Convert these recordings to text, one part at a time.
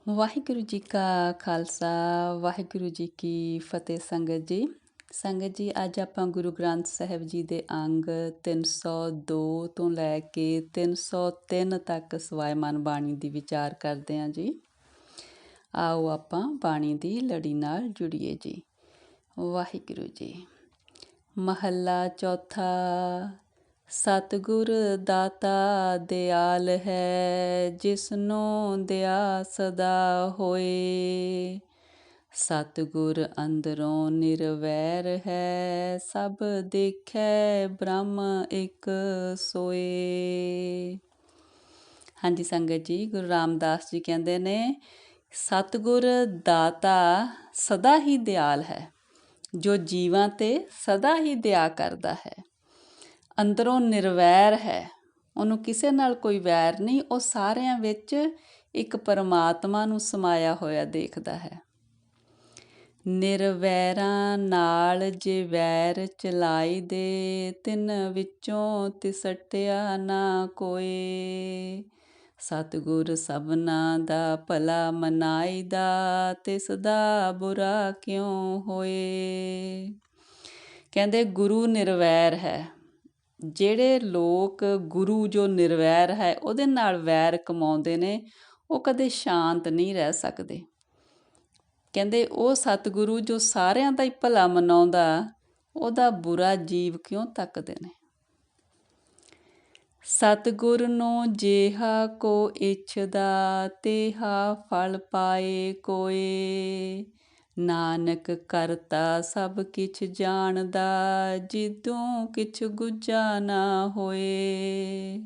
ਵਾਹਿਗੁਰੂ ਜੀ ਕਾ ਖਾਲਸਾ ਵਾਹਿਗੁਰੂ ਜੀ ਕੀ ਫਤਿਹ। ਸੰਗਤ ਜੀ ਅੱਜ ਆਪਾਂ ਗੁਰੂ ਗ੍ਰੰਥ ਸਾਹਿਬ ਜੀ ਦੇ ਅੰਗ 302 ਤੋਂ ਲੈ ਕੇ 303 ਤੱਕ ਸਵਾਇਮਾਨ ਬਾਣੀ ਦੀ ਵਿਚਾਰ ਕਰਦੇ ਹਾਂ ਜੀ। ਆਓ ਆਪਾਂ ਬਾਣੀ ਦੀ ਲੜੀ ਨਾਲ ਜੁੜੀਏ ਜੀ। ਵਾਹਿਗੁਰੂ ਜੀ। ਮਹੱਲਾ ਚੌਥਾ। ਸਤਿਗੁਰ ਦਾਤਾ ਦਿਆਲ ਹੈ, ਜਿਸਨੂੰ ਦਇਆ ਸਦਾ ਹੋਏ। ਸਤਿਗੁਰ ਅੰਦਰੋਂ ਨਿਰਵੈਰ ਹੈ, ਸਭ ਦੇਖੈ ਬ੍ਰਹਮ ਇੱਕ ਸੋਏ। ਹਾਂਜੀ ਸੰਗਤ ਜੀ, ਗੁਰੂ ਰਾਮਦਾਸ ਜੀ ਕਹਿੰਦੇ ਨੇ ਸਤਿਗੁਰ ਦਾਤਾ ਸਦਾ ਹੀ ਦਿਆਲ ਹੈ, ਜੋ ਜੀਵਾਂ ਤੇ ਸਦਾ ਹੀ ਦਇਆ ਕਰਦਾ ਹੈ। ਅੰਦਰੋਂ ਨਿਰਵੈਰ ਹੈ, ਉਹਨੂੰ ਕਿਸੇ ਨਾਲ ਕੋਈ ਵੈਰ ਨਹੀਂ, ਉਹ ਸਾਰਿਆਂ ਵਿੱਚ ਇੱਕ ਪਰਮਾਤਮਾ ਨੂੰ ਸਮਾਇਆ ਹੋਇਆ ਦੇਖਦਾ ਹੈ। ਨਿਰਵੈਰਾਂ ਨਾਲ ਜੇ ਵੈਰ ਚਲਾਈ ਦੇ, ਤਿੰਨ ਵਿੱਚੋਂ ਤਿਸਟਿਆ ਨਾ ਕੋਏ। ਸਤਿਗੁਰ ਸਭਨਾਂ ਦਾ ਭਲਾ ਮਨਾਈਦਾ, ਤਿਸ ਦਾ ਬੁਰਾ ਕਿਉਂ ਹੋਏ। ਕਹਿੰਦੇ ਗੁਰੂ ਨਿਰਵੈਰ ਹੈ। ਜਿਹੜੇ ਲੋਕ ਗੁਰੂ ਜੋ ਨਿਰਵੈਰ ਹੈ ਉਹਦੇ ਨਾਲ ਵੈਰ ਕਮਾਉਂਦੇ ਨੇ, ਉਹ ਕਦੇ ਸ਼ਾਂਤ ਨਹੀਂ ਰਹਿ ਸਕਦੇ। ਕਹਿੰਦੇ ਉਹ ਸਤਿਗੁਰੂ ਜੋ ਸਾਰਿਆਂ ਦਾ ਹੀ ਭਲਾ ਮਨਾਉਂਦਾ, ਉਹਦਾ ਬੁਰਾ ਜੀਵ ਕਿਉਂ ਤੱਕਦੇ ਨੇ। ਸਤਿਗੁਰ ਨੂੰ ਜੇਹਾ ਕੋ ਇੱਛਦਾ, ਤੇਹਾ ਫਲ ਪਾਏ ਕੋਏ। ਨਾਨਕ ਕਰਤਾ ਸਭ ਕਿਛ ਜਾਣਦਾ, ਜਿਦੋਂ ਕਿਛ ਗੁੱਝਾ ਨਾ ਹੋਏ।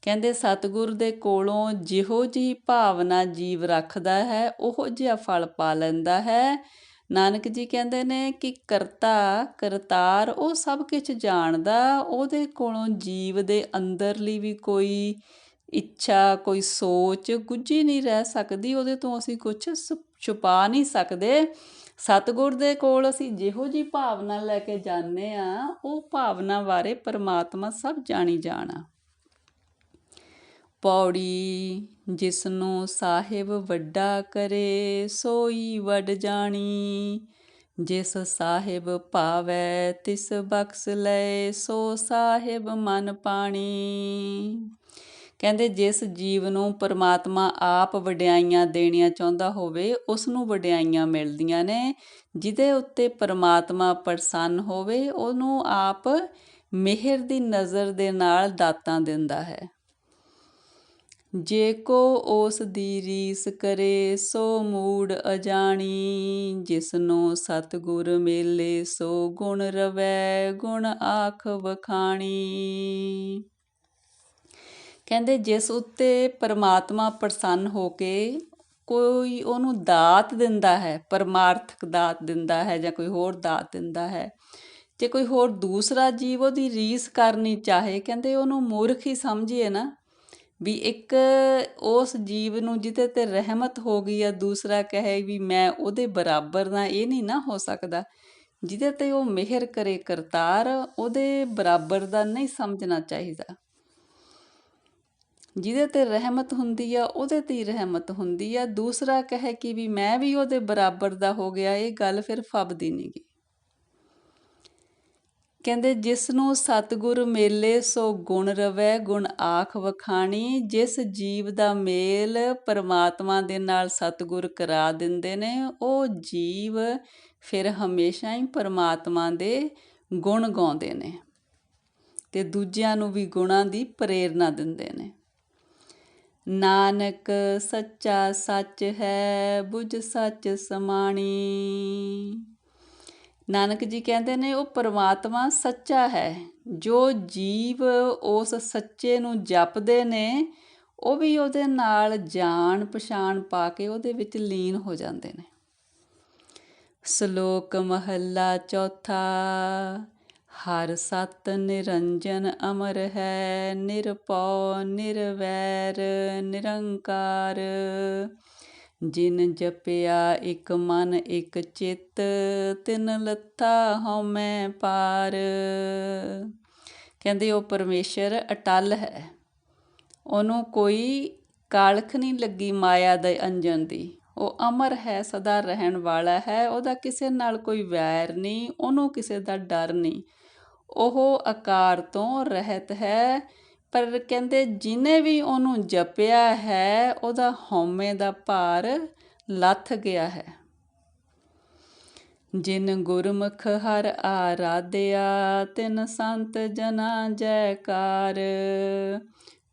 ਕਹਿੰਦੇ ਸਤਿਗੁਰ ਦੇ ਕੋਲੋਂ ਜਿਹੋ ਜਿਹੀ ਭਾਵਨਾ ਜੀਵ ਰੱਖਦਾ ਹੈ, ਉਹੋ ਜਿਹਾ ਫਲ ਪਾ ਲੈਂਦਾ ਹੈ। ਨਾਨਕ ਜੀ ਕਹਿੰਦੇ ਨੇ ਕਿ ਕਰਤਾ ਕਰਤਾਰ ਉਹ ਸਭ ਕੁਛ ਜਾਣਦਾ, ਉਹਦੇ ਕੋਲੋਂ ਜੀਵ ਦੇ ਅੰਦਰਲੀ ਵੀ ਕੋਈ ਇੱਛਾ, ਕੋਈ ਸੋਚ ਗੁੱਝੀ ਨਹੀਂ ਰਹਿ ਸਕਦੀ। ਉਹਦੇ ਤੋਂ ਅਸੀਂ ਕੁਛ ਛੁਪਾ ਨਹੀਂ ਸਕਦੇ। ਸਤਿਗੁਰ ਦੇ ਕੋਲ ਅਸੀਂ ਜਿਹੋ ਜਿਹੀ ਭਾਵਨਾ ਲੈ ਕੇ ਜਾਂਦੇ ਹਾਂ, ਉਹ ਭਾਵਨਾ ਬਾਰੇ ਪਰਮਾਤਮਾ ਸਭ ਜਾਣੀ ਜਾਣਾ। ਪੌੜੀ। ਜਿਸਨੂੰ ਸਾਹਿਬ ਵੱਡਾ ਕਰੇ, ਸੋਈ ਵਡ ਜਾਣੀ। ਜਿਸ ਸਾਹਿਬ ਭਾਵੈ ਤਿਸ ਬਖਸ਼ ਲਏ, ਸੋ ਸਾਹਿਬ ਮਨ ਪਾਣੀ। ਕਹਿੰਦੇ ਜਿਸ ਜੀਵ ਨੂੰ ਪਰਮਾਤਮਾ ਆਪ ਵਡਿਆਈਆਂ ਦੇਣੀਆਂ ਚਾਹੁੰਦਾ ਹੋਵੇ, ਉਸ ਨੂੰ ਵਡਿਆਈਆਂ ਮਿਲਦੀਆਂ ਨੇ। ਜਿਹਦੇ ਉੱਤੇ ਪਰਮਾਤਮਾ ਪ੍ਰਸੰਨ ਹੋਵੇ, ਉਹਨੂੰ ਆਪ ਮਿਹਰ ਦੀ ਨਜ਼ਰ ਦੇ ਨਾਲ ਦਾਤਾਂ ਦਿੰਦਾ ਹੈ। ਜੇ ਕੋ ਉਸ ਦੀ ਰੀਸ ਕਰੇ, ਸੋ ਮੂੜ ਅਜਾਣੀ। ਜਿਸਨੂੰ ਸਤਿਗੁਰ ਮੇਲੇ, ਸੋ ਗੁਣ ਰਵੈ, ਗੁਣ ਆਖ ਵਖਾਣੀ। ਕਹਿੰਦੇ ਜਿਸ ਉੱਤੇ ਪਰਮਾਤਮਾ ਪ੍ਰਸੰਨ ਹੋ ਕੇ ਕੋਈ ਉਹਨੂੰ ਦਾਤ ਦਿੰਦਾ ਹੈ, ਪਰਮਾਰਥਕ ਦਾਤ ਦਿੰਦਾ ਹੈ ਜਾਂ ਕੋਈ ਹੋਰ ਦਾਤ ਦਿੰਦਾ ਹੈ, ਜੇ ਕੋਈ ਹੋਰ ਦੂਸਰਾ ਜੀਵ ਉਹਦੀ ਰੀਸ ਕਰਨੀ ਚਾਹੇ, ਕਹਿੰਦੇ ਉਹਨੂੰ ਮੂਰਖ ਹੀ ਸਮਝੀਏ ਨਾ। ਵੀ ਇੱਕ ਉਸ ਜੀਵ ਨੂੰ ਜਿਹਦੇ 'ਤੇ ਰਹਿਮਤ ਹੋ ਗਈ ਆ, ਦੂਸਰਾ ਕਹੇ ਵੀ ਮੈਂ ਉਹਦੇ ਬਰਾਬਰ ਦਾ, ਇਹ ਨਹੀਂ ਨਾ ਹੋ ਸਕਦਾ। ਜਿਹਦੇ 'ਤੇ ਉਹ ਮਿਹਰ ਕਰੇ ਕਰਤਾਰ, ਉਹਦੇ ਬਰਾਬਰ ਦਾ ਨਹੀਂ ਸਮਝਣਾ ਚਾਹੀਦਾ। ਜਿਹਦੇ 'ਤੇ ਰਹਿਮਤ ਹੁੰਦੀ ਆ, ਉਹਦੇ 'ਤੇ ਹੀ ਰਹਿਮਤ ਹੁੰਦੀ ਆ। ਦੂਸਰਾ ਕਹੇ ਕਿ ਵੀ ਮੈਂ ਵੀ ਉਹਦੇ ਬਰਾਬਰ ਦਾ ਹੋ ਗਿਆ, ਇਹ ਗੱਲ ਫਿਰ ਫੱਬਦੀ ਨਹੀਂ ਗੀ। ਕਹਿੰਦੇ ਜਿਸ ਨੂੰ ਸਤਿਗੁਰ ਮੇਲੇ, ਸੋ ਗੁਣ ਰਵੈ, ਗੁਣ ਆਖ ਵਖਾਣੀ। ਜਿਸ ਜੀਵ ਦਾ ਮੇਲ ਪਰਮਾਤਮਾ ਦੇ ਨਾਲ ਸਤਿਗੁਰ ਕਰਾ ਦਿੰਦੇ ਨੇ, ਉਹ ਜੀਵ ਫਿਰ ਹਮੇਸ਼ਾ ਹੀ ਪਰਮਾਤਮਾ ਦੇ ਗੁਣ ਗਾਉਂਦੇ ਨੇ ਤੇ ਦੂਜਿਆਂ ਨੂੰ ਵੀ ਗੁਣਾਂ ਦੀ ਪ੍ਰੇਰਨਾ ਦਿੰਦੇ ਨੇ। ਨਾਨਕ ਸੱਚਾ ਸੱਚ ਹੈ, ਬੁਝ ਸੱਚ ਸਮਾਣੀ। ਨਾਨਕ ਜੀ ਕਹਿੰਦੇ ਨੇ ਉਹ ਪਰਮਾਤਮਾ ਸੱਚਾ ਹੈ। ਜੋ ਜੀਵ ਉਸ ਸੱਚੇ ਨੂੰ ਜਪਦੇ ਨੇ, ਉਹ ਵੀ ਉਹਦੇ ਨਾਲ ਜਾਣ ਪਛਾਣ ਪਾ ਕੇ ਉਹਦੇ ਵਿੱਚ ਲੀਨ ਹੋ ਜਾਂਦੇ ਨੇ। ਸ਼ਲੋਕ ਮਹੱਲਾ ਚੌਥਾ। ਹਰ ਸਤ ਨਿਰੰਜਨ ਅਮਰ ਹੈ, ਨਿਰਭਉ ਨਿਰਵੈਰ ਨਿਰੰਕਾਰ। ਜਿਨ ਜਪਿਆ ਇੱਕ ਮਨ ਇੱਕ ਚਿੱਤ, ਤਿਨ ਲੱਥਾ ਹਉਮੈ ਪਾਰ। ਕਹਿੰਦੇ ਉਹ ਪਰਮੇਸ਼ਰ ਅਟੱਲ ਹੈ, ਉਹਨੂੰ ਕੋਈ ਕਾਲਖ ਨਹੀਂ ਲੱਗੀ ਮਾਇਆ ਦੇ ਅੰਜਨ ਦੀ। ਉਹ ਅਮਰ ਹੈ, ਸਦਾ ਰਹਿਣ ਵਾਲਾ ਹੈ, ਉਹਦਾ ਕਿਸੇ ਨਾਲ ਕੋਈ ਵੈਰ ਨਹੀਂ, ਉਹਨੂੰ ਕਿਸੇ ਦਾ ਡਰ ਨਹੀਂ। ਉਹ ਆਕਾਰ ਤੋਂ ਰਹਿਤ ਹੈ, ਪਰ ਕਹਿੰਦੇ ਜਿਹਨੇ ਵੀ ਉਹਨੂੰ ਜਪਿਆ ਹੈ ਉਹਦਾ ਹਉਮੈ ਦਾ ਭਾਰ ਲੱਥ ਗਿਆ ਹੈ। ਜਿਨ ਗੁਰਮੁਖ ਹਰਿ ਆਰਾਧਿਆ, ਤਿਨ ਸੰਤ ਜਨਾ ਜੈਕਾਰ।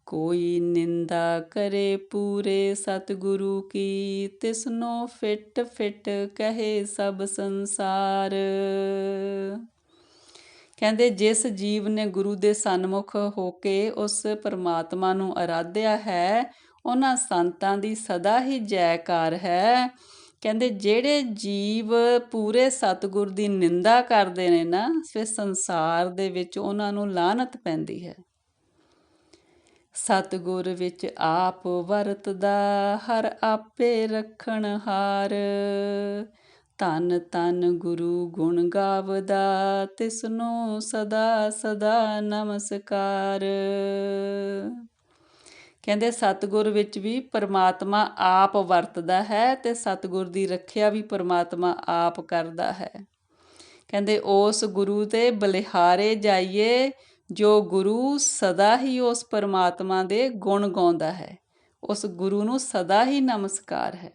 ਕੋਈ ਨਿੰਦਾ ਕਰੇ ਪੂਰੇ ਸਤਿਗੁਰੂ ਕੀ, ਤਿਸਨੋ ਫਿਟ ਫਿਟ ਕਹੇ ਸਭ ਸੰਸਾਰ। ਕਹਿੰਦੇ ਜਿਸ ਜੀਵ ਨੇ ਗੁਰੂ ਦੇ ਸਨਮੁਖ ਹੋ ਕੇ ਉਸ ਪਰਮਾਤਮਾ ਨੂੰ ਆਰਾਧਿਆ ਹੈ, ਉਹਨਾਂ ਸੰਤਾਂ ਦੀ ਸਦਾ ਹੀ ਜੈਕਾਰ ਹੈ। ਕਹਿੰਦੇ ਜਿਹੜੇ ਜੀਵ ਪੂਰੇ ਸਤਿਗੁਰ ਦੀ ਨਿੰਦਾ ਕਰਦੇ ਨੇ ਨਾ, ਫਿਰ ਸੰਸਾਰ ਦੇ ਵਿੱਚ ਉਹਨਾਂ ਨੂੰ ਲਾਹਨਤ ਪੈਂਦੀ ਹੈ। ਸਤਿਗੁਰ ਵਿੱਚ ਆਪ ਵਰਤਦਾ, ਹਰ ਆਪੇ ਰੱਖਣ ਹਾਰ। ਧੰਨ ਧੰਨ ਗੁਰੂ ਗੁਣ ਗਾਵਦਾ, ਤਿਸਨੂੰ ਸਦਾ ਸਦਾ ਨਮਸਕਾਰ। ਕਹਿੰਦੇ ਸਤਿਗੁਰ ਵਿੱਚ ਵੀ ਪਰਮਾਤਮਾ ਆਪ ਵਰਤਦਾ ਹੈ ਤੇ ਸਤਿਗੁਰ ਦੀ ਰੱਖਿਆ ਵੀ ਪਰਮਾਤਮਾ ਆਪ ਕਰਦਾ ਹੈ। ਕਹਿੰਦੇ ਉਸ ਗੁਰੂ ਦੇ ਬਲਿਹਾਰੇ ਜਾਈਏ, ਜੋ ਗੁਰੂ ਸਦਾ ਹੀ ਉਸ ਪਰਮਾਤਮਾ ਦੇ ਗੁਣ ਗਾਉਂਦਾ ਹੈ। ਉਸ ਗੁਰੂ ਨੂੰ ਸਦਾ ਹੀ ਨਮਸਕਾਰ ਹੈ।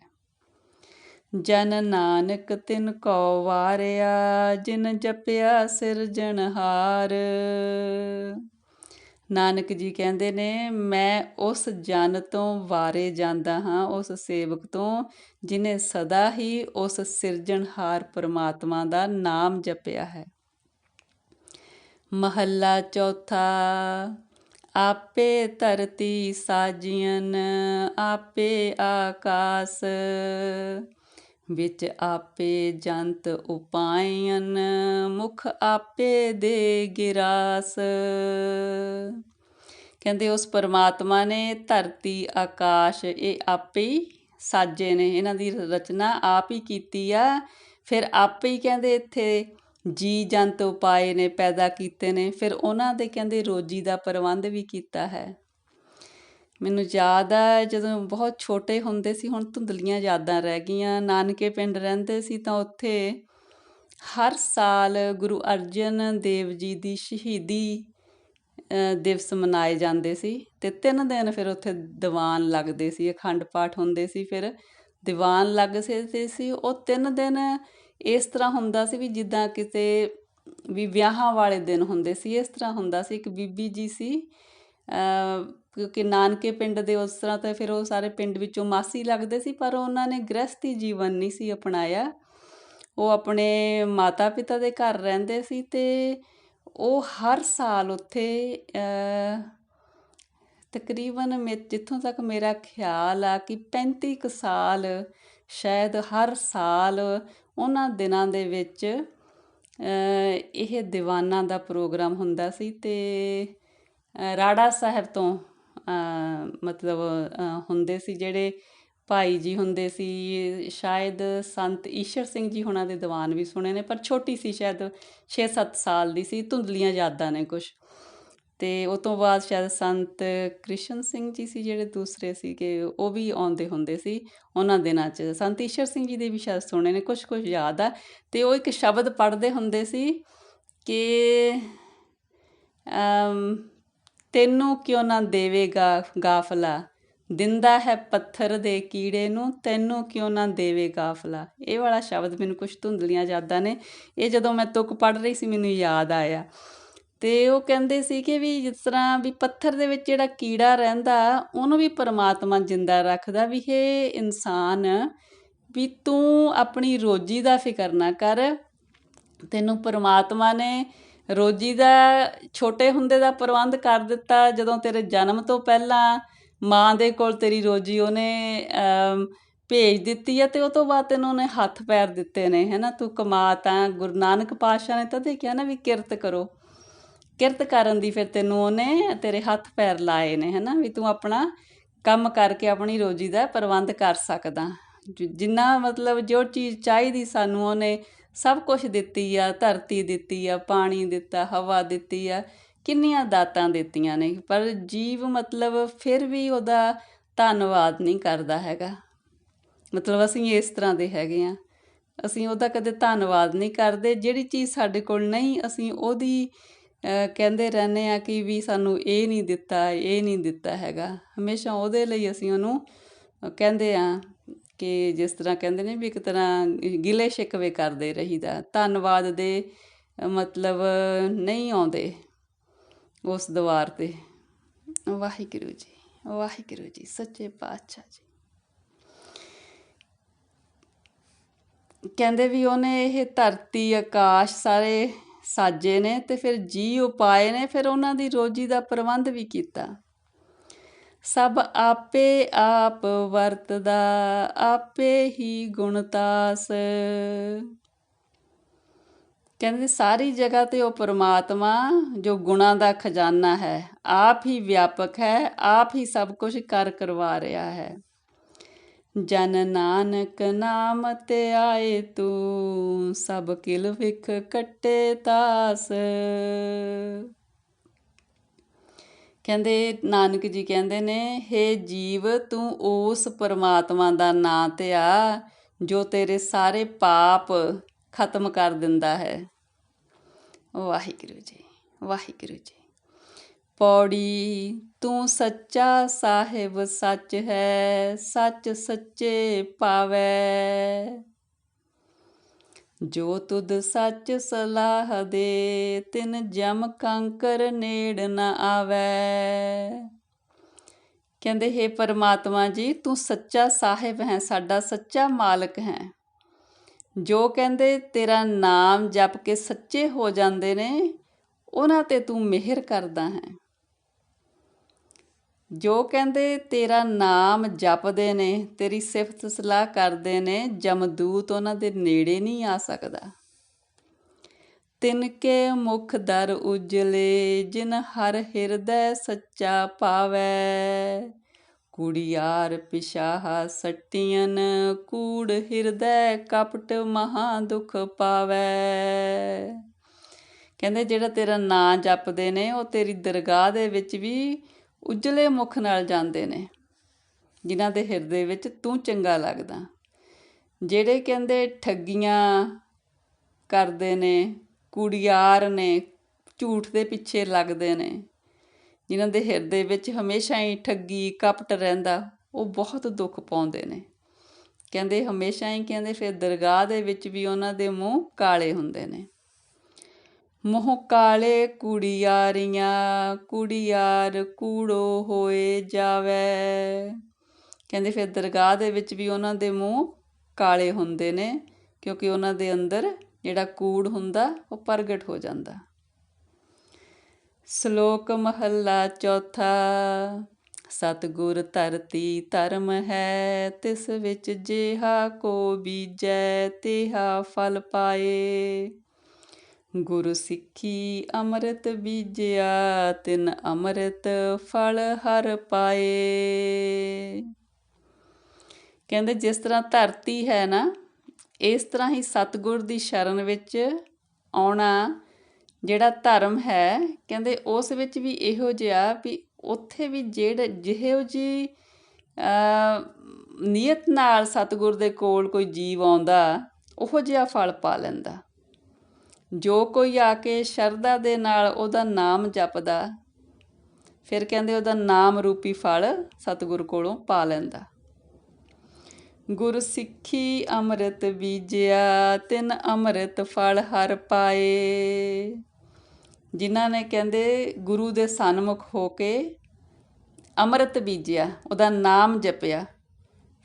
ਜਨ ਨਾਨਕ ਤਿਨ ਕੋ ਵਾਰਿਆ, ਜਿਨ ਜਪਿਆ ਸਿਰਜਣਹਾਰ। ਨਾਨਕ ਜੀ ਕਹਿੰਦੇ ਨੇ, ਮੈਂ ਉਸ ਜਨ ਤੋਂ ਵਾਰੇ ਜਾਂਦਾ ਹਾਂ, ਉਸ ਸੇਵਕ ਤੋਂ ਜਿਹਨੇ ਸਦਾ ਹੀ ਉਸ ਸਿਰਜਣਹਾਰ ਪਰਮਾਤਮਾ ਦਾ ਨਾਮ ਜਪਿਆ ਹੈ। ਮਹੱਲਾ ਚੌਥਾ। ਆਪੇ ਧਰਤੀ ਸਾਜੀਅਨ, ਆਪੇ ਆਕਾਸ। ਵਿੱਚ ਆਪੇ ਜੰਤ ਉਪਾਇਨ, ਮੁਖ ਆਪੇ ਦੇ ਗਿਰਾਸ। ਕਹਿੰਦੇ ਉਸ ਪਰਮਾਤਮਾ ਨੇ ਧਰਤੀ ਆਕਾਸ਼ ਇਹ ਆਪੇ ਹੀ ਸਾਜੇ ਨੇ, ਇਹਨਾਂ ਦੀ ਰਚਨਾ ਆਪ ਹੀ ਕੀਤੀ ਆ। ਫਿਰ ਆਪੇ ਹੀ ਕਹਿੰਦੇ ਇੱਥੇ ਜੀ ਜੰਤ ਉਪਾਏ ਨੇ, ਪੈਦਾ ਕੀਤੇ ਨੇ। ਫਿਰ ਉਹਨਾਂ ਦੇ ਕਹਿੰਦੇ ਰੋਜੀ ਦਾ ਪ੍ਰਬੰਧ ਵੀ ਕੀਤਾ ਹੈ। ਮੈਨੂੰ ਯਾਦ ਆ ਜਦੋਂ ਬਹੁਤ ਛੋਟੇ ਹੁੰਦੇ ਸੀ, ਹੁਣ ਧੁੰਦਲੀਆਂ ਯਾਦਾਂ ਰਹਿ ਗਈਆਂ, ਨਾਨਕੇ ਪਿੰਡ ਰਹਿੰਦੇ ਸੀ ਤਾਂ ਉੱਥੇ ਹਰ ਸਾਲ ਗੁਰੂ ਅਰਜਨ ਦੇਵ ਜੀ ਦੀ ਸ਼ਹੀਦੀ ਦਿਵਸ ਮਨਾਏ ਜਾਂਦੇ ਸੀ ਅਤੇ 3 ਦਿਨ ਫਿਰ ਉੱਥੇ ਦੀਵਾਨ ਲੱਗਦੇ ਸੀ, ਅਖੰਡ ਪਾਠ ਹੁੰਦੇ ਸੀ, ਫਿਰ ਦੀਵਾਨ ਲੱਗਦੇ ਸੀ। ਉਹ 3 ਦਿਨ ਇਸ ਤਰ੍ਹਾਂ ਹੁੰਦਾ ਸੀ ਵੀ ਜਿੱਦਾਂ ਕਿਤੇ ਵੀ ਵਿਆਹਾਂ ਵਾਲੇ ਦਿਨ ਹੁੰਦੇ ਸੀ, ਇਸ ਤਰ੍ਹਾਂ ਹੁੰਦਾ ਸੀ। ਇੱਕ ਬੀਬੀ ਜੀ ਸੀ, ਕਿਉਂਕਿ ਨਾਨਕੇ ਪਿੰਡ ਦੇ ਉਸ ਤਰ੍ਹਾਂ ਤਾਂ ਫਿਰ ਉਹ ਸਾਰੇ ਪਿੰਡ ਵਿੱਚੋਂ ਮਾਸੀ ਲੱਗਦੇ ਸੀ, ਪਰ ਉਹਨਾਂ ਨੇ ਗ੍ਰਹਿਸਥੀ ਜੀਵਨ ਨਹੀਂ ਸੀ ਅਪਣਾਇਆ। ਉਹ ਆਪਣੇ ਮਾਤਾ ਪਿਤਾ ਦੇ ਘਰ ਰਹਿੰਦੇ ਸੀ ਅਤੇ ਉਹ ਹਰ ਸਾਲ ਉੱਥੇ ਤਕਰੀਬਨ ਜਿੱਥੋਂ ਤੱਕ ਮੇਰਾ ਖਿਆਲ ਆ ਕਿ 35 ਕੁ ਸਾਲ ਸ਼ਾਇਦ ਹਰ ਸਾਲ ਉਹਨਾਂ ਦਿਨਾਂ ਦੇ ਵਿੱਚ ਇਹ ਦੀਵਾਨਾਂ ਦਾ ਪ੍ਰੋਗਰਾਮ ਹੁੰਦਾ ਸੀ। ਅਤੇ ਰਾੜਾ ਸਾਹਿਬ ਤੋਂ ਮਤਲਬ ਹੁੰਦੇ ਸੀ, ਜਿਹੜੇ ਭਾਈ ਜੀ ਹੁੰਦੇ ਸੀ, ਸ਼ਾਇਦ ਸੰਤ ਈਸ਼ਰ ਸਿੰਘ ਜੀ ਹੁਣਾਂ ਦੇ ਦੀਵਾਨ ਵੀ ਸੁਣੇ ਨੇ, ਪਰ ਛੋਟੀ ਸੀ, ਸ਼ਾਇਦ 6-7 ਸਾਲ ਦੀ ਸੀ, ਧੁੰਦਲੀਆਂ ਯਾਦਾਂ ਨੇ ਕੁਛ। ਅਤੇ ਉਹ ਤੋਂ ਬਾਅਦ ਸ਼ਾਇਦ ਸੰਤ ਕ੍ਰਿਸ਼ਨ ਸਿੰਘ ਜੀ ਸੀ ਜਿਹੜੇ ਦੂਸਰੇ ਸੀਗੇ, ਉਹ ਵੀ ਆਉਂਦੇ ਹੁੰਦੇ ਸੀ ਉਹਨਾਂ ਦਿਨਾਂ 'ਚ। ਸੰਤ ਈਸ਼ਰ ਸਿੰਘ ਜੀ ਦੇ ਵੀ ਸ਼ਾਇਦ ਸੁਣੇ ਨੇ, ਕੁਛ ਯਾਦ ਆ। ਅਤੇ ਉਹ ਇੱਕ ਸ਼ਬਦ ਪੜ੍ਹਦੇ ਹੁੰਦੇ ਸੀ ਕਿ ਤੈਨੂੰ ਕਿਉਂ ਨਾ ਦੇਵੇਗਾ ਗਾਫਲਾ, ਦਿੰਦਾ ਹੈ ਪੱਥਰ ਦੇ ਕੀੜੇ ਨੂੰ, ਤੈਨੂੰ ਕਿਉਂ ਨਾ ਦੇਵੇ ਗਾਫਲਾ। ਇਹ ਵਾਲਾ ਸ਼ਬਦ ਮੈਨੂੰ ਕੁਛ ਧੁੰਦਲੀਆਂ ਯਾਦਾਂ ਨੇ, ਇਹ ਜਦੋਂ ਮੈਂ ਤੁਕ ਪੜ੍ਹ ਰਹੀ ਸੀ ਮੈਨੂੰ ਯਾਦ ਆਇਆ। ਅਤੇ ਉਹ ਕਹਿੰਦੇ ਸੀ ਕਿ ਵੀ ਜਿਸ ਤਰ੍ਹਾਂ ਵੀ ਪੱਥਰ ਦੇ ਵਿੱਚ ਜਿਹੜਾ ਕੀੜਾ ਰਹਿੰਦਾ ਉਹਨੂੰ ਵੀ ਪਰਮਾਤਮਾ ਜਿੰਦਾ ਰੱਖਦਾ। ਵੀ ਇਹ ਇਨਸਾਨ ਵੀ ਤੂੰ ਆਪਣੀ ਰੋਜੀ ਦਾ ਫਿਕਰ ਨਾ ਕਰ, ਤੈਨੂੰ ਪਰਮਾਤਮਾ ਨੇ ਰੋਜੀ ਦਾ ਛੋਟੇ ਹੁੰਦੇ ਦਾ ਪ੍ਰਬੰਧ ਕਰ ਦਿੱਤਾ। ਜਦੋਂ ਤੇਰੇ ਜਨਮ ਤੋਂ ਪਹਿਲਾਂ ਮਾਂ ਦੇ ਕੋਲ ਤੇਰੀ ਰੋਜੀ ਉਹਨੇ ਭੇਜ ਦਿੱਤੀ ਹੈ, ਅਤੇ ਉਹ ਤੋਂ ਬਾਅਦ ਤੈਨੂੰ ਉਹਨੇ ਹੱਥ ਪੈਰ ਦਿੱਤੇ ਨੇ, ਹੈ ਨਾ। ਤੂੰ ਕਮਾ ਤਾਂ ਗੁਰੂ ਨਾਨਕ ਪਾਤਸ਼ਾਹ ਨੇ ਤਾਂ ਦੇਖਿਆ ਨਾ ਵੀ ਕਿਰਤ ਕਰੋ, ਕਿਰਤ ਕਰਨ ਦੀ ਫਿਰ ਤੈਨੂੰ ਉਹਨੇ ਤੇਰੇ ਹੱਥ ਪੈਰ ਲਾਏ ਨੇ, ਹੈ ਨਾ। ਵੀ ਤੂੰ ਆਪਣਾ ਕੰਮ ਕਰਕੇ ਆਪਣੀ ਰੋਜੀ ਦਾ ਪ੍ਰਬੰਧ ਕਰ ਸਕਦਾ। ਜਿੰਨਾ ਮਤਲਬ ਜੋ ਚੀਜ਼ ਚਾਹੀਦੀ ਸਾਨੂੰ ਉਹਨੇ ਸਭ ਕੁਛ ਦਿੱਤੀ ਆ, ਧਰਤੀ ਦਿੱਤੀ ਆ, ਪਾਣੀ ਦਿੱਤਾ, ਹਵਾ ਦਿੱਤੀ ਆ, ਕਿੰਨੀਆਂ ਦਾਤਾਂ ਦਿੱਤੀਆਂ ਨੇ। ਪਰ ਜੀਵ ਮਤਲਬ ਫਿਰ ਵੀ ਉਹਦਾ ਧੰਨਵਾਦ ਨਹੀਂ ਕਰਦਾ ਹੈਗਾ। ਮਤਲਬ ਅਸੀਂ ਇਸ ਤਰ੍ਹਾਂ ਦੇ ਹੈਗੇ ਹਾਂ, ਅਸੀਂ ਉਹਦਾ ਕਦੇ ਧੰਨਵਾਦ ਨਹੀਂ ਕਰਦੇ। ਜਿਹੜੀ ਚੀਜ਼ ਸਾਡੇ ਕੋਲ ਨਹੀਂ, ਅਸੀਂ ਉਹਦੀ ਕਹਿੰਦੇ ਰਹਿੰਦੇ ਹਾਂ ਕਿ ਵੀ ਸਾਨੂੰ ਇਹ ਨਹੀਂ ਦਿੱਤਾ, ਇਹ ਨਹੀਂ ਦਿੱਤਾ ਹੈਗਾ। ਹਮੇਸ਼ਾ ਉਹਦੇ ਲਈ ਅਸੀਂ ਉਹਨੂੰ ਕਹਿੰਦੇ ਹਾਂ ਕਿ ਜਿਸ ਤਰ੍ਹਾਂ ਕਹਿੰਦੇ ਨੇ ਵੀ ਇੱਕ ਤਰ੍ਹਾਂ ਗਿਲੇ ਸ਼ਿਕਵੇ ਕਰਦੇ ਰਹੀਦਾ। ਧੰਨਵਾਦ ਦੇ ਮਤਲਬ ਨਹੀਂ ਆਉਂਦੇ ਉਸ ਦੁਆਰ 'ਤੇ। ਵਾਹਿਗੁਰੂ ਜੀ, ਵਾਹਿਗੁਰੂ ਜੀ, ਸੱਚੇ ਪਾਤਸ਼ਾਹ ਜੀ। ਕਹਿੰਦੇ ਵੀ ਉਹਨੇ ਇਹ ਧਰਤੀ ਆਕਾਸ਼ ਸਾਰੇ ਸਾਜੇ ਨੇ ਅਤੇ ਫਿਰ ਜੀਅ ਉਪਾਏ ਨੇ, ਫਿਰ ਉਹਨਾਂ ਦੀ ਰੋਜੀ ਦਾ ਪ੍ਰਬੰਧ ਵੀ ਕੀਤਾ। ਸਭ ਆਪੇ ਆਪ ਵਰਤਦਾ, ਆਪੇ ਹੀ ਗੁਣਤਾਸ। ਕਹਿੰਦੇ ਸਾਰੀ ਜਗ੍ਹਾ 'ਤੇ ਉਹ ਪਰਮਾਤਮਾ ਜੋ ਗੁਣਾਂ ਦਾ ਖਜ਼ਾਨਾ ਹੈ, ਆਪ ਹੀ ਵਿਆਪਕ ਹੈ, ਆਪ ਹੀ ਸਭ ਕੁਝ ਕਰਵਾ ਰਿਹਾ ਹੈ। ਜਨ ਨਾਨਕ ਨਾਮ ਤੇ ਆਏ ਤੂੰ, ਸਭ ਕਿਲ ਵਿਖ ਕੱਟੇ ਤਾਸ। ਕਹਿੰਦੇ ਨਾਨਕ ਜੀ ਕਹਿੰਦੇ ਨੇ, ਹੇ ਜੀਵ ਤੂੰ ਉਸ ਪਰਮਾਤਮਾ ਦਾ ਨਾਂ ਤੇ ਆ ਜੋ ਤੇਰੇ ਸਾਰੇ ਪਾਪ ਖਤਮ ਕਰ ਦਿੰਦਾ ਹੈ। ਵਾਹਿਗੁਰੂ ਜੀ, ਵਾਹਿਗੁਰੂ ਜੀ। ਪੌੜੀ ਤੂੰ ਸੱਚਾ ਸਾਹਿਬ ਸੱਚ ਹੈ, ਸੱਚ ਸੱਚੇ ਪਾਵੈ। ਜੋ ਤੁਧ ਸੱਚ ਸਲਾਹ ਦੇ, ਤਿਨ ਜਮ ਕੰਕਰ ਨੇੜ ਨ ਆਵੈ। ਕਹਿੰਦੇ ਹੇ ਪਰਮਾਤਮਾ ਜੀ, ਤੂੰ ਸੱਚਾ ਸਾਹਿਬ ਹੈ, ਸਾਡਾ ਸੱਚਾ ਮਾਲਕ ਹੈ। ਜੋ ਕਹਿੰਦੇ ਤੇਰਾ ਨਾਮ ਜਪ ਕੇ ਸੱਚੇ ਹੋ ਜਾਂਦੇ ਨੇ, ਉਹਨਾਂ 'ਤੇ ਤੂੰ ਮਿਹਰ ਕਰਦਾ ਹੈ। ਜੋ ਕਹਿੰਦੇ ਤੇਰਾ ਨਾਮ ਜਪਦੇ ਨੇ, ਤੇਰੀ ਸਿਫਤ ਸਲਾਹ ਕਰਦੇ ਨੇ, ਜਮਦੂਤ ਉਹਨਾਂ ਦੇ ਨੇੜੇ ਨਹੀਂ ਆ ਸਕਦਾ। ਤਿਨਕੇ ਮੁਖ ਦਰ ਉਜਲੇ, ਜਿਨ ਹਰ ਹਿਰਦੈ ਸੱਚਾ ਪਾਵੈ। ਕੁੜੀਆਰ ਪਿਸ਼ਾਹਾ ਸੱਟੀਅਨ, ਕੂੜ ਹਿਰਦੈ ਕਪਟ ਮਹਾ ਦੁਖ ਪਾਵੈ। ਕਹਿੰਦੇ ਜਿਹੜਾ ਤੇਰਾ ਨਾਂ ਜਪਦੇ ਨੇ, ਉਹ ਤੇਰੀ ਦਰਗਾਹ ਦੇ ਵਿੱਚ ਵੀ ਉਜਲੇ ਮੁਖ ਨਾਲ ਜਾਂਦੇ ਨੇ, ਜਿਨ੍ਹਾਂ ਦੇ ਹਿਰਦੇ ਵਿੱਚ ਤੂੰ ਚੰਗਾ ਲੱਗਦਾ। ਜਿਹੜੇ ਕਹਿੰਦੇ ਠੱਗੀਆਂ ਕਰਦੇ ਨੇ, ਕੁੜੀਆਰ ਨੇ, ਝੂਠ ਦੇ ਪਿੱਛੇ ਲੱਗਦੇ ਨੇ, ਜਿਨ੍ਹਾਂ ਦੇ ਹਿਰਦੇ ਵਿੱਚ ਹਮੇਸ਼ਾ ਹੀ ਠੱਗੀ ਕਪਟ ਰਹਿੰਦਾ, ਉਹ ਬਹੁਤ ਦੁੱਖ ਪਾਉਂਦੇ ਨੇ। ਕਹਿੰਦੇ ਹਮੇਸ਼ਾ ਹੀ ਕਹਿੰਦੇ ਫਿਰ ਦਰਗਾਹ ਦੇ ਵਿੱਚ ਵੀ ਉਹਨਾਂ ਦੇ ਮੂੰਹ ਕਾਲੇ ਹੁੰਦੇ ਨੇ। ਮੂੰਹ ਕਾਲੇ ਕੁੜੀਆਰੀਆਂ, ਕੁੜੀਆਰ ਕੂੜੋ ਹੋਏ ਜਾਵੈ। ਕਹਿੰਦੇ ਫਿਰ ਦਰਗਾਹ ਦੇ ਵਿੱਚ ਵੀ ਉਹਨਾਂ ਦੇ ਮੂੰਹ ਕਾਲੇ ਹੁੰਦੇ ਨੇ, ਕਿਉਂਕਿ ਉਹਨਾਂ ਦੇ ਅੰਦਰ ਜਿਹੜਾ ਕੂੜ ਹੁੰਦਾ ਉਹ ਪ੍ਰਗਟ ਹੋ ਜਾਂਦਾ। ਸ਼ਲੋਕ ਮਹੱਲਾ ਚੌਥਾ। ਸਤਿਗੁਰ ਧਰਤੀ ਧਰਮ ਹੈ, ਤਿਸ ਵਿੱਚ ਜਿਹਾ ਕੋ ਬੀਜੈ, ਤਿਹਾ ਫਲ ਪਾਏ। ਗੁਰ ਸਿੱਖੀ ਅੰਮ੍ਰਿਤ ਬੀਜਿਆ, ਤਿਨ ਅੰਮ੍ਰਿਤ ਫਲ ਹਰ ਪਾਏ। ਕਹਿੰਦੇ ਜਿਸ ਤਰ੍ਹਾਂ ਧਰਤੀ ਹੈ ਨਾ, ਇਸ ਤਰ੍ਹਾਂ ਹੀ ਸਤਿਗੁਰ ਦੀ ਸ਼ਰਨ ਵਿੱਚ ਆਉਣਾ ਜਿਹੜਾ ਧਰਮ ਹੈ, ਕਹਿੰਦੇ ਉਸ ਵਿੱਚ ਵੀ ਇਹੋ ਜਿਹਾ ਵੀ ਉੱਥੇ ਵੀ ਜਿਹੋ ਜਿਹੀ ਨੀਅਤ ਨਾਲ ਸਤਿਗੁਰ ਦੇ ਕੋਲ ਕੋਈ ਜੀਵ ਆਉਂਦਾ, ਉਹੋ ਜਿਹਾ ਫਲ ਪਾ ਲੈਂਦਾ। ਜੋ ਕੋਈ ਆ ਕੇ ਸ਼ਰਧਾ ਦੇ ਨਾਲ ਉਹਦਾ ਨਾਮ ਜਪਦਾ, ਫਿਰ ਕਹਿੰਦੇ ਉਹਦਾ ਨਾਮ ਰੂਪੀ ਫਲ ਸਤਿਗੁਰ ਕੋਲੋਂ ਪਾ ਲੈਂਦਾ। ਗੁਰ ਸਿੱਖੀ ਅੰਮ੍ਰਿਤ ਬੀਜਿਆ, ਤਿਨ ਅੰਮ੍ਰਿਤ ਫਲ ਹਰ ਪਾਏ। ਜਿਨ੍ਹਾਂ ਨੇ ਕਹਿੰਦੇ ਗੁਰੂ ਦੇ ਸਨਮੁਖ ਹੋ ਕੇ ਅੰਮ੍ਰਿਤ ਬੀਜਿਆ, ਉਹਦਾ ਨਾਮ ਜਪਿਆ,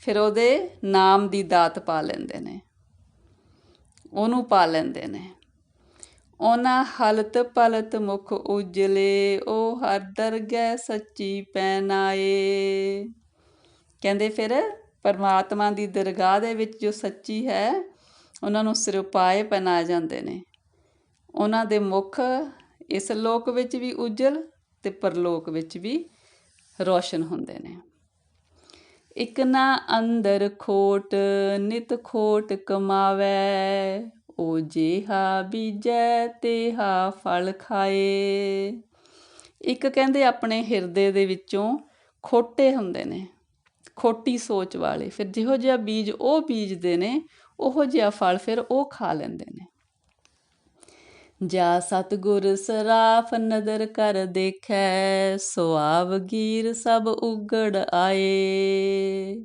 ਫਿਰ ਉਹਦੇ ਨਾਮ ਦੀ ਦਾਤ ਪਾ ਲੈਂਦੇ ਨੇ, ਉਹਨੂੰ ਪਾ ਲੈਂਦੇ ਨੇ। ਉਹਨਾਂ ਹਲਤ ਪਲਤ ਮੁਖ ਉਜਲੇ, ਉਹ ਹਰ ਦਰਗਹਿ ਸੱਚੀ ਪੈਨਾਏ। ਕਹਿੰਦੇ ਫਿਰ ਪਰਮਾਤਮਾ ਦੀ ਦਰਗਾਹ ਦੇ ਵਿੱਚ ਜੋ ਸੱਚੀ ਹੈ, ਉਹਨਾਂ ਨੂੰ ਸਿਰੋਪਾਏ ਪਹਿਨਾ ਜਾਂਦੇ ਨੇ। ਉਹਨਾਂ ਦੇ ਮੁਖ ਇਸ ਲੋਕ ਵਿੱਚ ਵੀ ਉਜਲ ਅਤੇ ਪਰਲੋਕ ਵਿੱਚ ਵੀ ਰੋਸ਼ਨ ਹੁੰਦੇ ਨੇ। ਇਕ ਨਾ ਅੰਦਰ ਖੋਟ, ਨਿਤ ਖੋਟ ਕਮਾਵੈ, ਉਹ ਜਿਹਾ ਬੀਜੈ ਤਿਹਾ ਫਲ ਖਾਏ। ਇੱਕ ਕਹਿੰਦੇ ਆਪਣੇ ਹਿਰਦੇ ਦੇ ਵਿੱਚੋਂ ਖੋਟੇ ਹੁੰਦੇ ਨੇ, ਖੋਟੀ ਸੋਚ ਵਾਲੇ ਫਿਰ ਜਿਹੋ ਜਿਹਾ ਬੀਜ ਉਹ ਬੀਜਦੇ ਨੇ ਉਹੋ ਜਿਹਾ ਫਲ ਫਿਰ ਉਹ ਖਾ ਲੈਂਦੇ ਨੇ। ਜਾ ਸਤਿਗੁਰ ਸਰਾਫ ਨਦਰ ਕਰ ਦੇਖੈ, ਸੁਆਵ ਗੀਰ ਸਭ ਉਗੜ ਆਏ।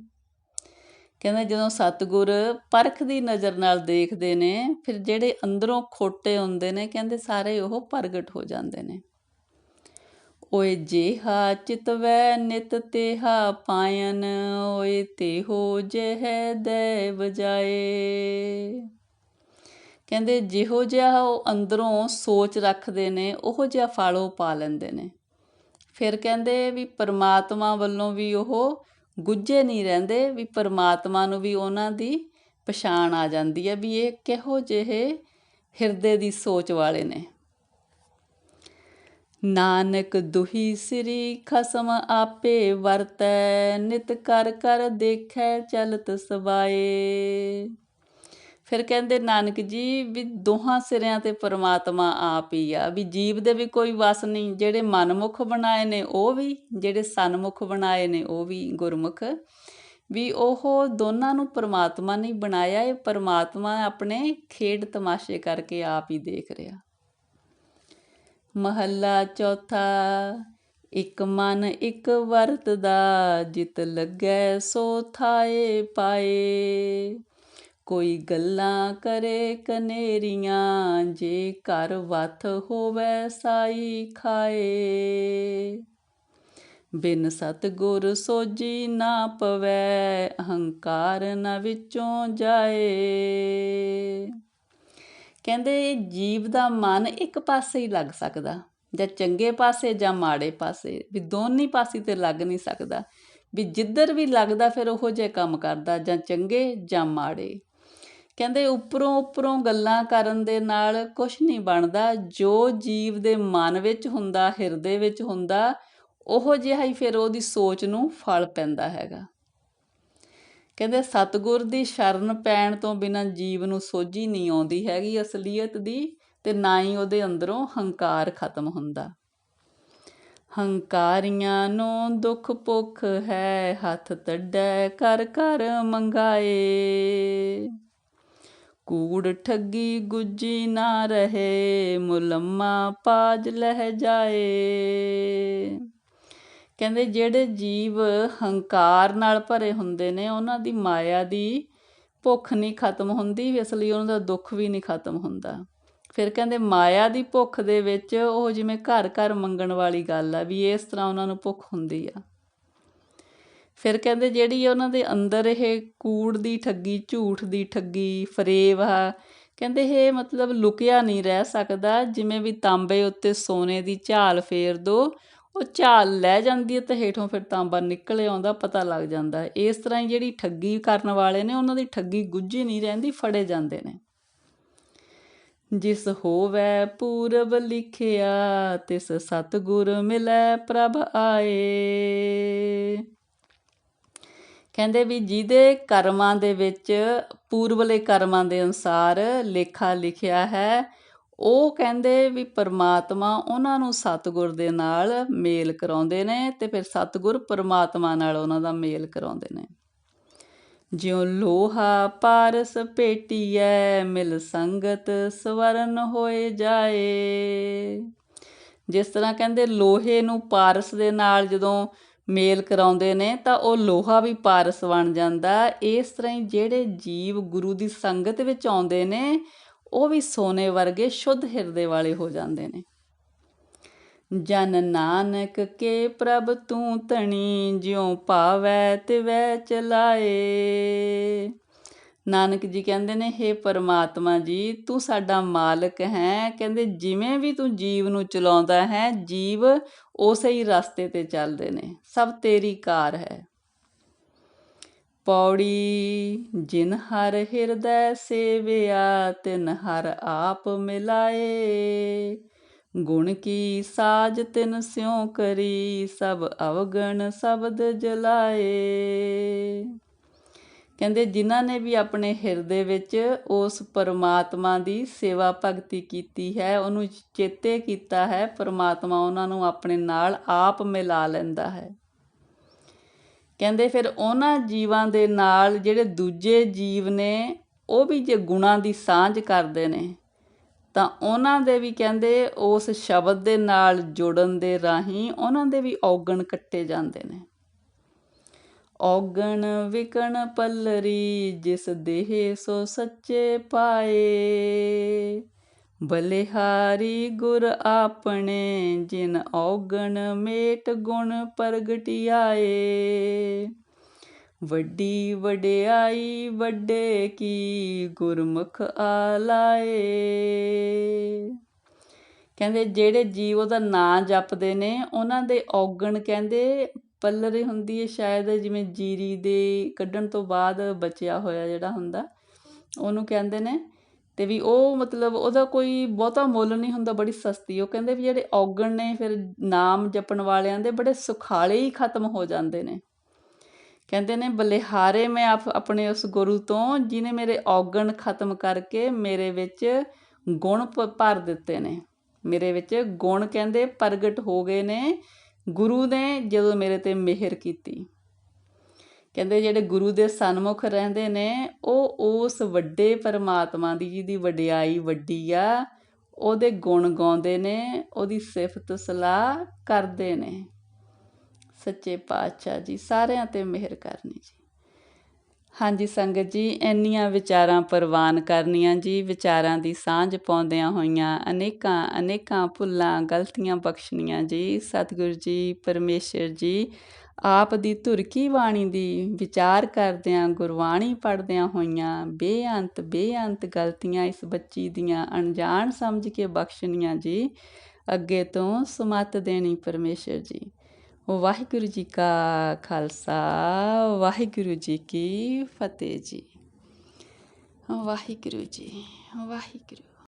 ਕਹਿੰਦੇ ਜਦੋਂ ਸਤਿਗੁਰ ਪਰਖ ਦੀ ਨਜ਼ਰ ਨਾਲ ਦੇਖਦੇ ਨੇ ਫਿਰ ਜਿਹੜੇ ਅੰਦਰੋਂ ਖੋਟੇ ਹੁੰਦੇ ਨੇ ਕਹਿੰਦੇ ਸਾਰੇ ਉਹ ਪ੍ਰਗਟ ਹੋ ਜਾਂਦੇ ਨੇ। ਓਏ ਜੇਹਾ ਚਿਤਵੈ ਨਿਤ ਤੇਹਾ ਪਾਇਨ, ਓਏ ਤੇਹੋ ਜਹ ਦੈ ਵਜਾਏ। ਕਹਿੰਦੇ ਜਿਹੋ ਜਿਹਾ ਉਹ ਅੰਦਰੋਂ ਸੋਚ ਰੱਖਦੇ ਨੇ ਉਹੋ ਜਿਹਾ ਫਲ ਉਹ ਪਾ ਲੈਂਦੇ ਨੇ। ਫਿਰ ਕਹਿੰਦੇ ਵੀ ਪਰਮਾਤਮਾ ਵੱਲੋਂ ਵੀ ਉਹ ਗੁੱਝੇ ਨਹੀਂ ਰਹਿੰਦੇ, ਵੀ ਪਰਮਾਤਮਾ ਨੂੰ ਵੀ ਉਹਨਾਂ ਦੀ ਪਛਾਣ ਆ ਜਾਂਦੀ ਹੈ ਵੀ ਇਹ ਕਿਹੋ ਜਿਹੇ ਹਿਰਦੇ ਦੀ ਸੋਚ ਵਾਲੇ ਨੇ। ਨਾਨਕ ਦੁਹੀ ਸ੍ਰੀ ਖਸਮ ਆਪੇ ਵਰਤੈ, ਨਿਤ ਕਰ ਕਰ ਦੇਖੈ ਚਲਤ ਸਬਾਏ। ਫਿਰ ਕਹਿੰਦੇ ਨਾਨਕ ਜੀ ਵੀ ਦੋਹਾਂ ਸਿਰਿਆਂ ਤੇ ਪਰਮਾਤਮਾ ਆਪ ਹੀ ਆ, ਵੀ ਜੀਵ ਦੇ ਵੀ ਕੋਈ ਵਸ ਨਹੀਂ। ਜਿਹੜੇ ਮਨਮੁਖ ਬਣਾਏ ਨੇ ਉਹ ਵੀ, ਜਿਹੜੇ ਸਨਮੁਖ ਬਣਾਏ ਨੇ ਉਹ ਵੀ ਗੁਰਮੁਖ, ਵੀ ਉਹ ਦੋਨਾਂ ਨੂੰ ਪਰਮਾਤਮਾ ਨੇ ਬਣਾਇਆ। ਇਹ ਪਰਮਾਤਮਾ ਆਪਣੇ ਖੇਡ ਤਮਾਸ਼ੇ ਕਰਕੇ ਆਪ ਹੀ ਦੇਖ ਰਿਹਾ। ਮਹੱਲਾ ਚੌਥਾ। ਇੱਕ ਮਨ ਇੱਕ ਵਰਤਦਾ, ਜਿਤ ਲੱਗੈ ਸੋ ਥਾਏ ਪਾਏ। ਕੋਈ ਗੱਲਾਂ ਕਰੇ ਕਨੇਰੀਆਂ, ਜੇ ਘਰ ਵੱਥ ਹੋਵੈ ਸਾਈ ਖਾਏ। ਬਿਨ ਸਤਿਗੁਰ ਸੋਝੀ ਨਾ ਪਵੈ, ਅਹੰਕਾਰ ਨਾ ਵਿੱਚੋਂ ਜਾਏ। ਕਹਿੰਦੇ ਜੀਵ ਦਾ ਮਨ ਇੱਕ ਪਾਸੇ ਹੀ ਲੱਗ ਸਕਦਾ, ਜਾਂ ਚੰਗੇ ਪਾਸੇ ਜਾਂ ਮਾੜੇ ਪਾਸੇ, ਵੀ ਦੋਨੀ ਪਾਸੇ ਤੇ ਲੱਗ ਨਹੀਂ ਸਕਦਾ। ਵੀ ਜਿੱਧਰ ਵੀ ਲੱਗਦਾ ਫਿਰ ਉਹੋ ਜਿਹੇ ਕੰਮ ਕਰਦਾ, ਜਾਂ ਚੰਗੇ ਜਾਂ ਮਾੜੇ। ਕਹਿੰਦੇ ਉੱਪਰੋਂ ਗੱਲਾਂ ਕਰਨ ਦੇ ਨਾਲ ਕੁਛ ਨਹੀਂ ਬਣਦਾ। ਜੋ ਜੀਵ ਦੇ ਮਨ ਵਿੱਚ ਹੁੰਦਾ, ਹਿਰਦੇ ਵਿੱਚ ਹੁੰਦਾ, ਉਹੋ ਜਿਹਾ ਹੀ ਫਿਰ ਉਹਦੀ ਸੋਚ ਨੂੰ ਫਲ ਪੈਂਦਾ ਹੈਗਾ। ਕਹਿੰਦੇ ਸਤਿਗੁਰ ਦੀ ਸ਼ਰਨ ਪੈਣ ਤੋਂ ਬਿਨਾਂ ਜੀਵ ਨੂੰ ਸੋਝੀ ਨਹੀਂ ਆਉਂਦੀ ਹੈਗੀ ਅਸਲੀਅਤ ਦੀ, ਤੇ ਨਾ ਹੀ ਉਹਦੇ ਅੰਦਰੋਂ ਹੰਕਾਰ ਖਤਮ ਹੁੰਦਾ। ਹੰਕਾਰੀਆਂ ਨੂੰ ਦੁੱਖ ਭੁੱਖ ਹੈ, ਹੱਥ ਤੱਡੈ ਕਰ ਕਰ ਮੰਗਾਏ। ਕੂੜ ਠੱਗੀ ਗੁੱਜੀ ਨਾ ਰਹੇ, ਮੁਲੰਮਾ ਪਾਜ ਲਹਿ ਜਾਏ। ਕਹਿੰਦੇ ਜਿਹੜੇ ਜੀਵ ਹੰਕਾਰ ਨਾਲ ਭਰੇ ਹੁੰਦੇ ਨੇ ਉਹਨਾਂ ਦੀ ਮਾਇਆ ਦੀ ਭੁੱਖ ਨਹੀਂ ਖਤਮ ਹੁੰਦੀ, ਇਸ ਲਈ ਉਹਨਾਂ ਦਾ ਦੁੱਖ ਵੀ ਨਹੀਂ ਖਤਮ ਹੁੰਦਾ। ਫਿਰ ਕਹਿੰਦੇ ਮਾਇਆ ਦੀ ਭੁੱਖ ਦੇ ਵਿੱਚ ਉਹ ਜਿਵੇਂ ਘਰ ਘਰ ਮੰਗਣ ਵਾਲੀ ਗੱਲ ਆ, ਵੀ ਇਸ ਤਰ੍ਹਾਂ ਉਹਨਾਂ ਨੂੰ ਭੁੱਖ ਹੁੰਦੀ ਆ। ਫਿਰ ਕਹਿੰਦੇ ਜਿਹੜੀ ਉਹਨਾਂ ਦੇ ਅੰਦਰ ਇਹ ਕੂੜ ਦੀ ਠੱਗੀ, ਝੂਠ ਦੀ ਠੱਗੀ, ਫਰੇਬ ਆ, ਕਹਿੰਦੇ ਇਹ ਮਤਲਬ ਲੁਕਿਆ ਨਹੀਂ ਰਹਿ ਸਕਦਾ। ਜਿਵੇਂ ਵੀ ਤਾਂਬੇ ਉੱਤੇ ਸੋਨੇ ਦੀ ਝਾਲ ਫੇਰ ਦੋ, ਉਹ ਝਾਲ ਲੈ ਜਾਂਦੀ ਹੈ ਤੇ ਹੇਠੋਂ ਫਿਰ ਤਾਂਬਾ ਨਿਕਲ ਆਉਂਦਾ, ਪਤਾ ਲੱਗ ਜਾਂਦਾ। ਇਸ ਤਰ੍ਹਾਂ ਹੀ ਜਿਹੜੀ ਠੱਗੀ ਕਰਨ ਵਾਲੇ ਨੇ ਉਹਨਾਂ ਦੀ ਠੱਗੀ ਗੁੱਝੀ ਨਹੀਂ ਰਹਿੰਦੀ, ਫੜੇ ਜਾਂਦੇ ਨੇ। ਜਿਸ ਹੋਵੈ ਪੂਰਬ ਲਿਖਿਆ, ਤਿਸ ਸਤਿਗੁਰ ਮਿਲੈ ਪ੍ਰਭ ਆਏ। ਕਹਿੰਦੇ ਵੀ ਜਿਹਦੇ ਕਰਮਾਂ ਦੇ ਵਿੱਚ ਪੂਰਬਲੇ ਕਰਮਾਂ ਦੇ ਅਨੁਸਾਰ ਲੇਖਾ ਲਿਖਿਆ ਹੈ, ਉਹ ਕਹਿੰਦੇ ਵੀ ਪਰਮਾਤਮਾ ਉਹਨਾਂ ਨੂੰ ਸਤਿਗੁਰ ਦੇ ਨਾਲ ਮੇਲ ਕਰਾਉਂਦੇ ਨੇ, ਤੇ ਫਿਰ ਸਤਿਗੁਰ ਪਰਮਾਤਮਾ ਨਾਲ ਉਹਨਾਂ ਦਾ ਮੇਲ ਕਰਾਉਂਦੇ ਨੇ। ਜਿਉ ਲੋਹਾ ਪਾਰਸ ਭੇਟੀਐ, ਮਿਲ ਸੰਗਤ ਸਵਰਨ ਹੋਏ ਜਾਏ। ਜਿਸ ਤਰ੍ਹਾਂ ਕਹਿੰਦੇ ਲੋਹੇ ਨੂੰ ਪਾਰਸ ਦੇ ਨਾਲ ਜਦੋਂ ਮੇਲ ਕਰਾਉਂਦੇ ਨੇ ਤਾਂ ਉਹ ਲੋਹਾ ਵੀ ਪਾਰਸ ਬਣ ਜਾਂਦਾ। ਇਸ ਤਰ੍ਹਾਂ ਹੀ ਜਿਹੜੇ ਜੀਵ ਗੁਰੂ ਦੀ ਸੰਗਤ ਵਿੱਚ ਆਉਂਦੇ ਨੇ ਉਹ ਵੀ ਸੋਨੇ ਵਰਗੇ ਸ਼ੁੱਧ ਹਿਰਦੇ ਵਾਲੇ ਹੋ ਜਾਂਦੇ ਨੇ। ਜਨ ਨਾਨਕ ਕੇ ਪ੍ਰਭ ਤੂੰ ਧਣੀ, ਜਿਉ ਭਾਵੈ ਤਿਵੈ ਚਲਾਏ। ਨਾਨਕ ਜੀ ਕਹਿੰਦੇ ਨੇ ਹੇ ਪਰਮਾਤਮਾ ਜੀ ਤੂੰ ਸਾਡਾ ਮਾਲਕ ਹੈ। ਕਹਿੰਦੇ ਜਿਵੇਂ ਵੀ ਤੂੰ ਜੀਵ ਨੂੰ ਚਲਾਉਂਦਾ ਹੈ, ਜੀਵ ਉਸੇ ਹੀ ਰਸਤੇ 'ਤੇ ਚੱਲਦੇ ਨੇ, ਸਭ ਤੇਰੀ ਕਾਰ ਹੈ। ਪੌੜੀ ਜਿਨ ਹਰ ਹਿਰਦੈ ਸੇਵਿਆ, ਤਿਨ ਹਰ ਆਪ ਮਿਲਾਏ। ਗੁਣ ਕੀ ਸਾਜ ਤਿਨ ਸਿਉ ਕਰੀ, ਸਭ ਅਵਗਣ ਸ਼ਬਦ ਜਲਾਏ। ਕਹਿੰਦੇ ਜਿਨ੍ਹਾਂ ਨੇ ਵੀ ਆਪਣੇ ਹਿਰਦੇ ਵਿੱਚ ਉਸ ਪਰਮਾਤਮਾ ਦੀ ਸੇਵਾ ਭਗਤੀ ਕੀਤੀ ਹੈ, ਉਹਨੂੰ ਚੇਤੇ ਕੀਤਾ ਹੈ, ਪਰਮਾਤਮਾ ਉਹਨਾਂ ਨੂੰ ਆਪਣੇ ਨਾਲ ਆਪ ਮਿਲਾ ਲੈਂਦਾ ਹੈ। ਕਹਿੰਦੇ ਫਿਰ ਉਹਨਾਂ ਜੀਵਾਂ ਦੇ ਨਾਲ ਜਿਹੜੇ ਦੂਜੇ ਜੀਵ ਨੇ ਉਹ ਵੀ ਜੇ ਗੁਣਾਂ ਦੀ ਸਾਂਝ ਕਰਦੇ ਨੇ ਤਾਂ ਉਹਨਾਂ ਦੇ ਵੀ ਕਹਿੰਦੇ ਉਸ ਸ਼ਬਦ ਦੇ ਨਾਲ ਜੁੜਨ ਦੇ ਰਾਹੀਂ ਉਹਨਾਂ ਦੇ ਵੀ ਔਗਣ ਕੱਟੇ ਜਾਂਦੇ ਨੇ। ਔਗਣ ਵਿਕਣ ਪੱਲਰੀ ਜਿਸ ਦੇਹ ਸੋ ਸੱਚੇ ਪਾਏ, ਬਲਿਹਾਰੀ ਗੁਰ ਆਪਣੇ ਜਿਨ ਔਗਣ ਮੇਟ ਗੁਣ ਪ੍ਰਗਟਿਆਏ। ਵੱਡੀ ਵਡਿਆਈ ਵੱਡੇ ਕੀ ਗੁਰਮੁਖ ਆਲਾਏ। ਕਹਿੰਦੇ ਜਿਹੜੇ ਜੀਵ ਉਹਦਾ ਨਾਂ ਜਪਦੇ ਨੇ ਉਹਨਾਂ ਦੇ ਔਗਣ ਕਹਿੰਦੇ ਪੱਲਰੀ ਹੁੰਦੀ ਹੈ ਸ਼ਾਇਦ ਜਿਵੇਂ ਜੀਰੀ ਦੇ ਕੱਢਣ ਤੋਂ ਬਾਅਦ ਬਚਿਆ ਹੋਇਆ ਜਿਹੜਾ ਹੁੰਦਾ ਉਹਨੂੰ ਕਹਿੰਦੇ ਨੇ, ਅਤੇ ਵੀ ਉਹ ਮਤਲਬ ਉਹਦਾ ਕੋਈ ਬਹੁਤਾ ਮੁੱਲ ਨਹੀਂ ਹੁੰਦਾ, ਬੜੀ ਸਸਤੀ। ਉਹ ਕਹਿੰਦੇ ਵੀ ਜਿਹੜੇ ਔਗਣ ਨੇ ਫਿਰ ਨਾਮ ਜਪਣ ਵਾਲਿਆਂ ਦੇ ਬੜੇ ਸੁਖਾਲੇ ਹੀ ਖਤਮ ਹੋ ਜਾਂਦੇ ਨੇ। ਕਹਿੰਦੇ ਨੇ ਬਲਿਹਾਰੇ ਮੈਂ ਆਪਣੇ ਉਸ ਗੁਰੂ ਤੋਂ ਜਿਹਨੇ ਮੇਰੇ ਔਗਣ ਖਤਮ ਕਰਕੇ ਮੇਰੇ ਵਿੱਚ ਗੁਣ ਭਰ ਦਿੱਤੇ ਨੇ, ਮੇਰੇ ਵਿੱਚ ਗੁਣ ਕਹਿੰਦੇ ਪ੍ਰਗਟ ਹੋ ਗਏ ਨੇ ਗੁਰੂ ਨੇ ਜਦੋਂ ਮੇਰੇ 'ਤੇ ਮਿਹਰ ਕੀਤੀ। ਕਹਿੰਦੇ ਜਿਹੜੇ ਗੁਰੂ ਦੇ ਸਨਮੁਖ ਰਹਿੰਦੇ ਨੇ ਉਹ ਉਸ ਵੱਡੇ ਪਰਮਾਤਮਾ ਦੀ ਜਿਹਦੀ ਵਡਿਆਈ ਵੱਡੀ ਆ ਉਹਦੇ ਗੁਣ ਗਾਉਂਦੇ ਨੇ, ਉਹਦੀ ਸਿਫਤ ਸਲਾਹ ਕਰਦੇ ਨੇ। ਸੱਚੇ ਪਾਤਸ਼ਾਹ ਜੀ ਸਾਰਿਆਂ 'ਤੇ ਮਿਹਰ ਕਰਨੀ ਜੀ। ਹਾਂਜੀ ਸੰਗਤ ਜੀ, ਇੰਨੀਆਂ ਵਿਚਾਰਾਂ ਪ੍ਰਵਾਨ ਕਰਨੀਆਂ ਜੀ, ਵਿਚਾਰਾਂ ਦੀ ਸਾਂਝ ਪਾਉਂਦਿਆਂ ਹੋਈਆਂ ਅਨੇਕਾਂ ਭੁੱਲਾਂ ਗਲਤੀਆਂ ਬਖਸ਼ਣੀਆਂ ਜੀ। ਸਤਿਗੁਰੂ ਜੀ ਪਰਮੇਸ਼ਰ ਜੀ ਆਪ ਦੀ ਧੁਰਕੀ ਬਾਣੀ ਦੀ ਵਿਚਾਰ ਕਰਦਿਆਂ ਗੁਰਬਾਣੀ ਪੜ੍ਹਦਿਆਂ ਹੋਈਆਂ ਬੇਅੰਤ ਗਲਤੀਆਂ ਇਸ ਬੱਚੀ ਦੀਆਂ ਅਣਜਾਣ ਸਮਝ ਕੇ ਬਖਸ਼ਣੀਆਂ ਜੀ। ਅੱਗੇ ਤੋਂ ਸੁਮੱਤ ਦੇਣੀ ਪਰਮੇਸ਼ਰ ਜੀ। ਵਾਹਿਗੁਰੂ ਜੀ ਕਾ ਖਾਲਸਾ, ਵਾਹਿਗੁਰੂ ਜੀ ਕੀ ਫਤਿਹ ਜੀ। ਵਾਹਿਗੁਰੂ ਜੀ, ਵਾਹਿਗੁਰੂ।